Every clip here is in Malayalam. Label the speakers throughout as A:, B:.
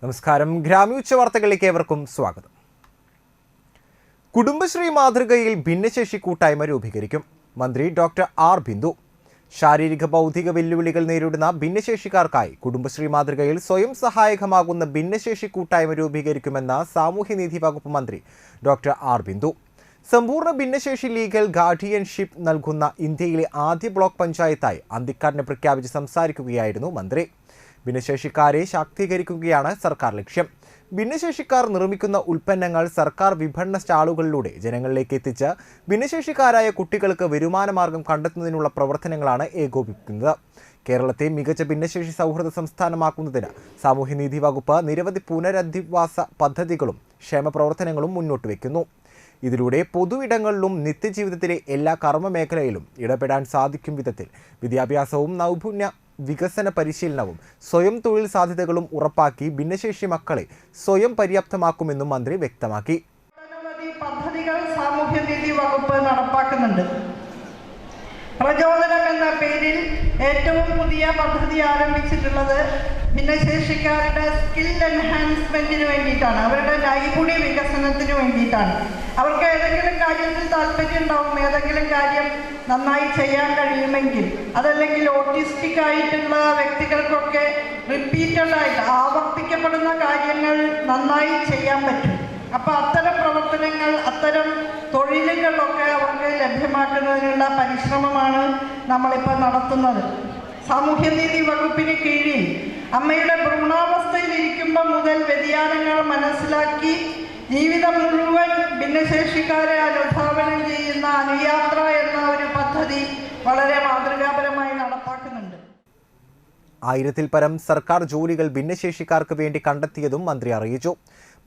A: നമസ്കാരം. ഗ്രാമീണ വാർത്തകളിലേക്ക് ഏവർക്കും സ്വാഗതം. കുടുംബശ്രീ മാതൃകയിൽ ഭിന്നശേഷി കൂട്ടായ്മ രൂപീകരിക്കും. മന്ത്രി ഡോക്ടർ ആർ ബിന്ദു. ശാരീരിക ഭൗതിക വെല്ലുവിളികൾ നേരിടുന്ന ഭിന്നശേഷിക്കാർക്കായി കുടുംബശ്രീ മാതൃകയിൽ സ്വയം സഹായകമാകുന്ന ഭിന്നശേഷി കൂട്ടായ്മ രൂപീകരിക്കുമെന്ന് സാമൂഹ്യനീതി വകുപ്പ് മന്ത്രി ഡോക്ടർ ആർ ബിന്ദു. സമ്പൂർണ്ണ ഭിന്നശേഷി ലീഗൽ ഗാർഡിയൻഷിപ്പ് നൽകുന്ന ഇന്ത്യയിലെ ആദ്യ ബ്ലോക്ക് പഞ്ചായത്തായി അന്തിക്കാടിനെ പ്രഖ്യാപിച്ച് സംസാരിക്കുകയായിരുന്നു മന്ത്രി. ഭിന്നശേഷിക്കാരെ ശാക്തീകരിക്കുകയാണ് സർക്കാർ ലക്ഷ്യം. ഭിന്നശേഷിക്കാർ നിർമ്മിക്കുന്ന ഉൽപ്പന്നങ്ങൾ സർക്കാർ വിപണന സ്റ്റാളുകളിലൂടെ ജനങ്ങളിലേക്ക് എത്തിച്ച് ഭിന്നശേഷിക്കാരായ കുട്ടികൾക്ക് വരുമാനമാർഗം കണ്ടെത്തുന്നതിനുള്ള പ്രവർത്തനങ്ങളാണ് ഏകോപിപ്പിക്കുന്നത്. കേരളത്തെ മികച്ച ഭിന്നശേഷി സൗഹൃദ സംസ്ഥാനമാക്കുന്നതിന് സാമൂഹ്യനീതി വകുപ്പ് നിരവധി പുനരധിവാസ പദ്ധതികളും ക്ഷേമ പ്രവർത്തനങ്ങളും മുന്നോട്ട് വയ്ക്കുന്നു. ഇതിലൂടെ പൊതുയിടങ്ങളിലും നിത്യജീവിതത്തിലെ എല്ലാ കർമ്മ മേഖലയിലും ഇടപെടാൻ സാധിക്കും വിധത്തിൽ വിദ്യാഭ്യാസവും നൈപുണ്യ വികസന പരിശീലനവും സ്വയം തൊഴിൽ സാധ്യതകളും ഉറപ്പാക്കി ഭിന്നശേഷി മക്കളെ സ്വയം പര്യാപ്തമാക്കുമെന്നും മന്ത്രി വ്യക്തമാക്കി.
B: പദ്ധതികൾ സാമൂഹ്യനീതി വകുപ്പ് നടപ്പാക്കുന്നുണ്ട്. പ്രചോദനം എന്ന പേരിൽ ഏറ്റവും പുതിയ പദ്ധതി ആരംഭിച്ചിട്ടുള്ളത് ഭിന്നശേഷിക്കാരുടെ സ്കിൽ എൻഹാൻസ്മെന്റിന് വേണ്ടിയിട്ടാണ്, അവരുടെ നൈപുണ്യ വികസനത്തിന് വേണ്ടിയിട്ടാണ്. അവർക്ക് ഏതെങ്കിലും കാര്യത്തിൽ താല്പര്യം ഉണ്ടാവും, ഏതെങ്കിലും കാര്യം നന്നായി ചെയ്യാൻ കഴിയുമെങ്കിൽ, അതല്ലെങ്കിൽ ഓട്ടിസ്റ്റിക് ആയിട്ടുള്ള വ്യക്തികൾക്കൊക്കെ റിപ്പീറ്റഡായിട്ട് ആവർത്തിക്കപ്പെടുന്ന കാര്യങ്ങൾ നന്നായി ചെയ്യാൻ പറ്റും. അപ്പോൾ അത്തരം പ്രവർത്തനങ്ങൾ, അത്തരം തൊഴിലുകളൊക്കെ അവർക്ക് ലഭ്യമാക്കുന്നതിനുള്ള പരിശ്രമമാണ് നമ്മളിപ്പോൾ നടത്തുന്നത്. സാമൂഹ്യനീതി വകുപ്പിന് കീഴിൽ അമ്മയുടെ ഭ്രൂണാവസ്ഥയിലിരിക്കുമ്പോൾ മുതൽ വ്യതിയാനങ്ങൾ മനസ്സിലാക്കി ജീവിതം മുഴുവൻ ഭിന്നശേഷിക്കാരെ അനുധാവനം ചെയ്യുന്ന അനുയാത്ര എന്ന ഒരു പദ്ധതി വളരെ മാതൃകാപരമായി നടപ്പാക്കുന്നുണ്ട്.
A: 1000-ൽ പരം സർക്കാർ ജോലികൾ ഭിന്നശേഷിക്കാർക്ക് വേണ്ടി കണ്ടെത്തിയതും മന്ത്രി അറിയിച്ചു.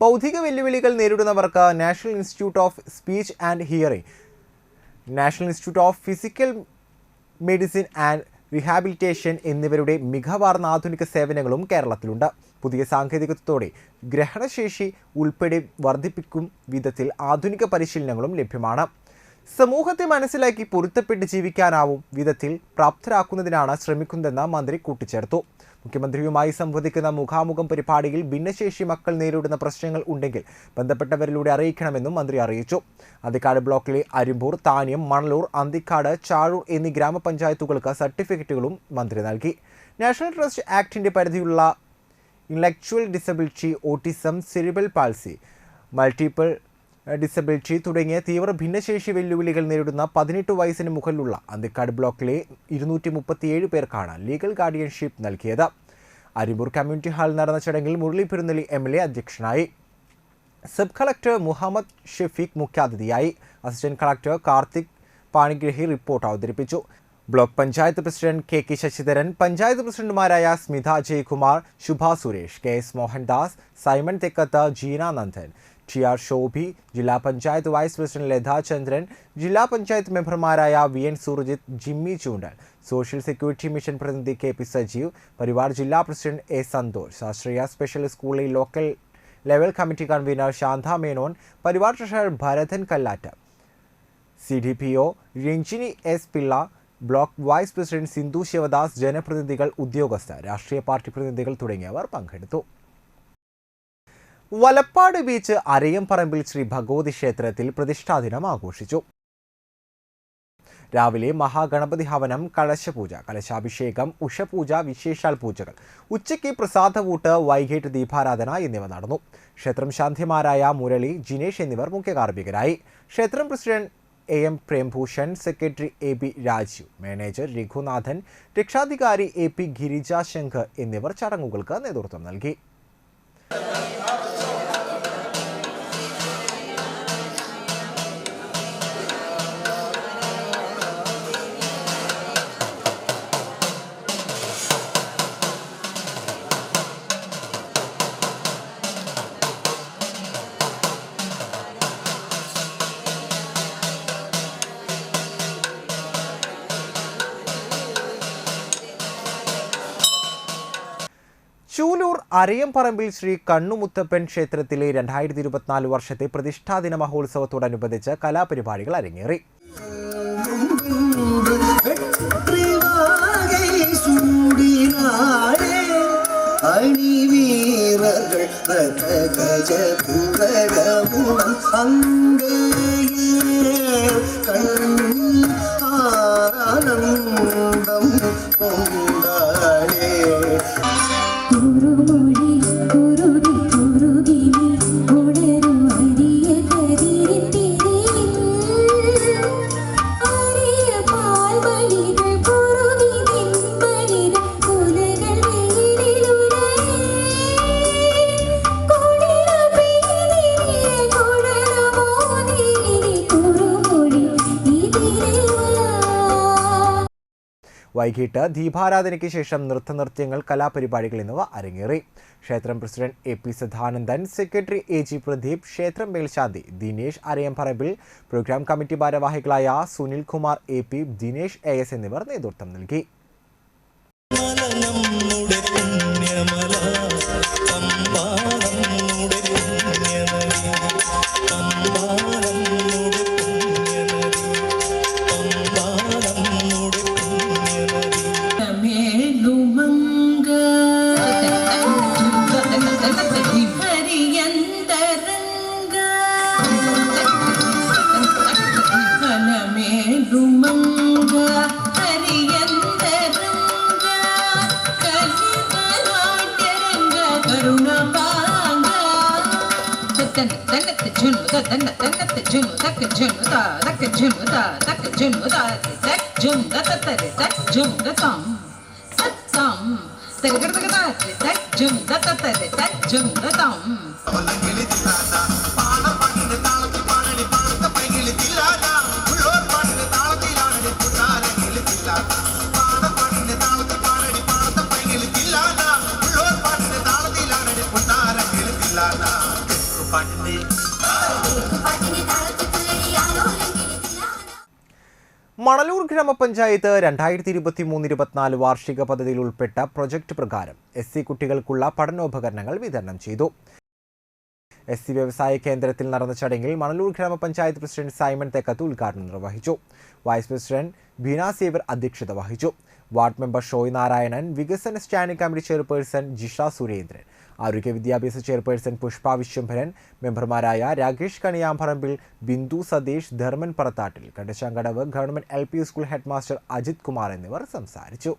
A: ഭൗതിക വെല്ലുവിളികൾ നേരിടുന്നവർക്ക് National Institute of Speech and Hearing, National Institute of Physical Medicine and Rehabilitation എന്നിവരുടെ മികവാർന്ന ആധുനിക സേവനങ്ങളും കേരളത്തിലുണ്ട്. പുതിയ സാങ്കേതികത്വത്തോടെ ഗ്രഹണശേഷി ഉൾപ്പെടെ വർദ്ധിപ്പിക്കും വിധത്തിൽ ആധുനിക പരിശീലനങ്ങളും ലഭ്യമാണ്. സമൂഹത്തെ മനസ്സിലാക്കി പൊരുത്തപ്പെട്ട് ജീവിക്കാനാവും വിധത്തിൽ പ്രാപ്തരാക്കുന്നതിനാണ് ശ്രമിക്കുന്നതെന്ന് മന്ത്രി കൂട്ടിച്ചേർത്തു. മുഖ്യമന്ത്രിയുമായി സംവദിക്കുന്ന മുഖാമുഖം പരിപാടിയിൽ ഭിന്നശേഷി മക്കൾ നേരിടുന്ന പ്രശ്നങ്ങൾ ഉണ്ടെങ്കിൽ ബന്ധപ്പെട്ടവരിലൂടെ അറിയിക്കണമെന്നും മന്ത്രി അറിയിച്ചു. അന്തിക്കാട് ബ്ലോക്കിലെ അരിമ്പൂർ, താന്യം, മണലൂർ, അന്തിക്കാട്, ചാഴൂർ എന്നീ ഗ്രാമപഞ്ചായത്തുകൾക്ക് സർട്ടിഫിക്കറ്റുകളും മന്ത്രി നൽകി. നാഷണൽ ട്രസ്റ്റ് ആക്ടിന്റെ പരിധിയുള്ള intellectual disability, autism, cerebral palsy, multiple disability തുടങ്ങിയ തീവ്ര ഭിന്നശേഷി വെല്ലുവിളികൾ നേരിടുന്ന 18 വയസ്സിന് മുകളിലുള്ള അന്തിക്കാട് ബ്ലോക്കിലെ 237 പേർക്കാണ് ലീഗൽ ഗാർഡിയൻഷിപ്പ് നൽകിയത്. അരിമ്പൂർ കമ്മ്യൂണിറ്റി ഹാളിൽ നടന്ന ചടങ്ങിൽ മുരളി പെരുന്നെല്ലി MLA അധ്യക്ഷനായി. സബ് കളക്ടർ മുഹമ്മദ് ഷെഫീഖ് മുഖ്യാതിഥിയായി. Assistant collector Karthik Panigrahi report അവതരിപ്പിച്ചു. Block panchayat president KK Sasidharan, panchayat പ്രസിഡന്റുമാരായ Smitha Jayakumar, Subha Suresh, KS Mohandas, Simon Thekkath, Jeena Nandan, TR Shobhi, ജില്ലാ പഞ്ചായത്ത് വൈസ് പ്രസിഡന്റ് ലതാ ചന്ദ്രൻ, ജില്ലാ പഞ്ചായത്ത് മെമ്പർമാരായ VN Surjith, Jimmy Choondal, social security mission പ്രതിനിധി KP സജീവ്, പരിവാർ ജില്ലാ പ്രസിഡന്റ് A സന്തോഷ്, ശാസ്ത്രീയ സ്പെഷ്യൽ സ്കൂളിൽ local level committee convener Shantha Menon, Parivar treasurer Bharathan Kallat, CDPO Ranjini S Pillai, block vice president Sindhu Sivadas, ജനപ്രതിനിധികൾ, ഉദ്യോഗസ്ഥർ, രാഷ്ട്രീയ പാർട്ടി പ്രതിനിധികൾ തുടങ്ങിയവർ പങ്കെടുത്തു. വലപ്പാട് ബീച്ച് അരയംപറമ്പിൽ ശ്രീ ഭഗവതി ക്ഷേത്രത്തിൽ പ്രതിഷ്ഠാദിനം ആഘോഷിച്ചു. രാവിലെ മഹാഗണപതി ഹവനം, കലശപൂജ, കലശാഭിഷേകം, ഉഷപൂജ, വിശേഷാൽ പൂജകൾ, ഉച്ചയ്ക്ക് പ്രസാദവൂട്ട്, വൈകിട്ട് ദീപാരാധന എന്നിവ നടന്നു. ക്ഷേത്രം ശാന്തിമാരായ മുരളി, ജിനേഷ് എന്നിവർ മുഖ്യ കാർമ്മികരായി. ക്ഷേത്രം president AM Prembhushan, secretary AB Rajeev, manager Raghunathan, രക്ഷാധികാരി AP ഗിരിജ ശങ്കർ എന്നിവർ ചടങ്ങുകൾക്ക് നേതൃത്വം നൽകി. ചൂലൂർ അരയംപറമ്പിൽ ശ്രീ കണ്ണുമുത്തപ്പൻ ക്ഷേത്രത്തിലെ 2024 വർഷത്തെ പ്രതിഷ്ഠാദിന മഹോത്സവത്തോടനുബന്ധിച്ച് കലാപരിപാടികൾ അരങ്ങേറി.
C: അണിവീരകൾ
A: വൈകിട്ട് ദീപാരാധനയ്ക്ക് ശേഷം നൃത്തനൃത്യങ്ങൾ, കലാപരിപാടികൾ എന്നിവ അരങ്ങേറി. ക്ഷേത്രം president AP Sadanandan, secretary AG Pradeep, ക്ഷേത്രം മേൽശാന്തി ദിനേശ് അരയംപറമ്പിൽ, പ്രോഗ്രാം കമ്മിറ്റി ഭാരവാഹികളായ സുനിൽ കുമാർ AP, ദിനേശ് AS എന്നിവർ നേതൃത്വം നൽകി. മണലൂർ ഗ്രാമപഞ്ചായത്ത് 2023-24 വാർഷിക പദ്ധതിയിൽ ഉൾപ്പെട്ട പ്രൊജക്ട് പ്രകാരം SC കുട്ടികൾക്കുള്ള പഠനോപകരണങ്ങൾ വിതരണം ചെയ്തു. SC വ്യവസായ കേന്ദ്രത്തിൽ നടന്ന ചടങ്ങിൽ മണലൂർ ഗ്രാമപഞ്ചായത്ത് പ്രസിഡന്റ് സൈമൺ തെക്കത്ത് ഉദ്ഘാടനം നിർവഹിച്ചു. വൈസ് പ്രസിഡന്റ് ബീന സേവർ അധ്യക്ഷത വഹിച്ചു. വാർഡ് മെമ്പർ ഷോയ് നാരായണൻ, വികസന standing committee chairperson Jisha Surendran, ആരോഗ്യ വിദ്യാഭ്യാസ ചെയർപേഴ്സൺ പുഷ്പ വിശ്വംഭരൻ, മെമ്പർമാരായ Rakesh Kaniyamparambil, Bindu Satheesh, Dharman Parathattil, Kandassankadavu government LP school head master Ajith Kumar എന്നിവർ സംസാരിച്ചു.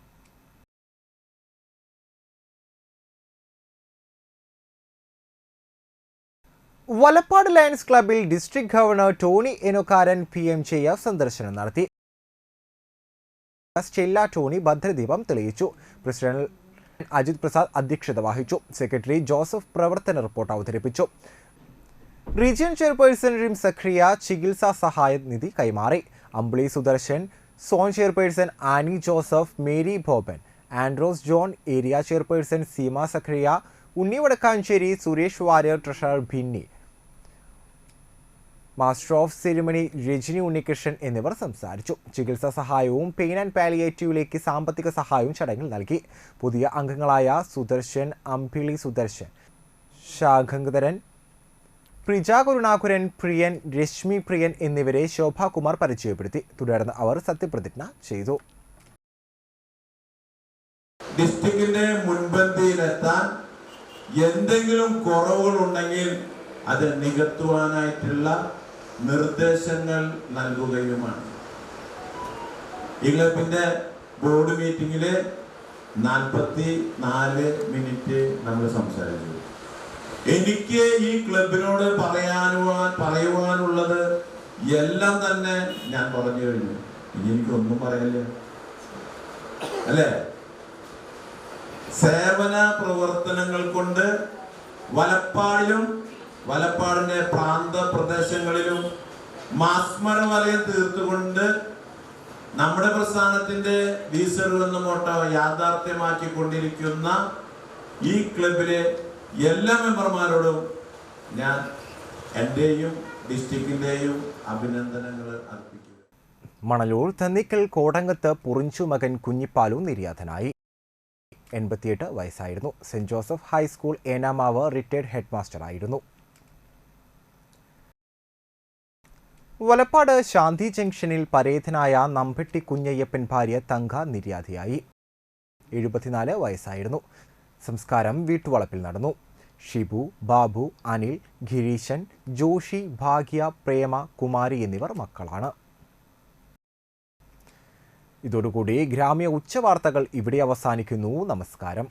A: വലപ്പാട് ലയൺസ് ക്ലബിൽ district governor Tony Enokkaran PMJF സന്ദർശനം നടത്തി. സ്റ്റെല്ല ടോണി ഭദ്രദീപം തെളിയിച്ചു. പ്രസിഡന്റ് അജിത് പ്രസാദ് അധ്യക്ഷത വഹിച്ചു. സെക്രട്ടറി ജോസഫ് പ്രവർത്തന റിപ്പോർട്ട് അവതരിപ്പിച്ചു. റീജിയൻ ചെയർപേഴ്സൺ റിം സഖ്രിയ ചികിത്സാ സഹായ നിധി കൈമാറി. Ambili Sudarshan, zone chairperson Annie Joseph, Mary Boban, Andros John, area chairperson Seema Sakhriya, Unni Vadakkanchery, Suresh Warrier, treasurer Bhinni, master of ceremony Rajani Unnikrishnan എന്നിവർ സംസാരിച്ചു. ചികിത്സാ സഹായവും പെയിൻ ആൻഡ് പാലിയേറ്റീവിലേക്ക് സാമ്പത്തിക സഹായവും ചടങ്ങിൽ നൽകി. പുതിയ അംഗങ്ങളായ സുദർശൻ, അമ്പിളി സുദർശൻ, ശാഖങ്കരൻ, പ്രിജ കരുണാകുരൻ, പ്രിയൻ, രശ്മി പ്രിയൻ എന്നിവരെ ശോഭാകുമാർ പരിചയപ്പെടുത്തി. തുടർന്ന് അവർ സത്യപ്രതിജ്ഞ ചെയ്തു.
C: ഡിസ്ട്രിക്റ്റിന്റെ മുൻപന്തിയിലെത്താൻ എന്തെങ്കിലും കുറവുകളുണ്ടെങ്കിൽ അത് നികത്തുവാനായിട്ടുള്ള നിർദ്ദേശങ്ങൾ നൽകുകയുമാണ്. ഈ ക്ലബിന്റെ ബോർഡ് മീറ്റിംഗിൽ 44 മിനിറ്റ് നമ്മൾ സംസാരിച്ചു. എനിക്ക് ഈ ക്ലബിനോട് പറയുവാനുള്ളത് എല്ലാം തന്നെ ഞാൻ പറഞ്ഞു കഴിഞ്ഞു. ഇനി എനിക്കൊന്നും പറയല്ലേ, അല്ലേ? സേവന പ്രവർത്തനങ്ങൾ കൊണ്ട് വലപ്പാടിലും വലപ്പാടിന്റെ പ്രാന്ത പ്രദേശങ്ങളിലും മാസ്മര വലയം തീർത്തുകൊണ്ട് നമ്മുടെ പ്രസ്ഥാനത്തിന്റെ വീസർ എന്ന മോട്ടോ യാഥാർത്ഥ്യമാക്കിക്കൊണ്ടിരിക്കുന്ന ഈ ക്ലബിലെ എല്ലാ മെമ്പർമാരോടും ഞാൻ എന്റെയും ഡിസ്ട്രിക്റ്റിന്റെയും അഭിനന്ദനങ്ങൾ അർപ്പിക്കുന്നു.
A: മണലൂർ തന്നിക്കൽ കോടങ്ങത്ത് പുറിഞ്ചു മകൻ കുഞ്ഞിപ്പാലു നിര്യാതനായി. 88 വയസ്സായിരുന്നു. Saint Joseph high school Enamavu retired head master ആയിരുന്നു. വലപ്പാട് ശാന്തി ജംഗ്ഷനിൽ പരേതനായ നമ്പെട്ടി കുഞ്ഞയ്യപ്പൻ ഭാര്യ തങ്ക നിര്യാതയായി. 74 വയസ്സായിരുന്നു. സംസ്കാരം വീട്ടുവളപ്പിൽ നടന്നു. ഷിബു, ബാബു, അനിൽ, ഗിരീശൻ, ജോഷി, ഭാഗ്യ, പ്രേമ, കുമാരി എന്നിവർ മക്കളാണ്. ഇതോടുകൂടി ഗ്രാമ്യ ഉച്ചവാർത്തകൾ ഇവിടെ അവസാനിക്കുന്നു. നമസ്കാരം.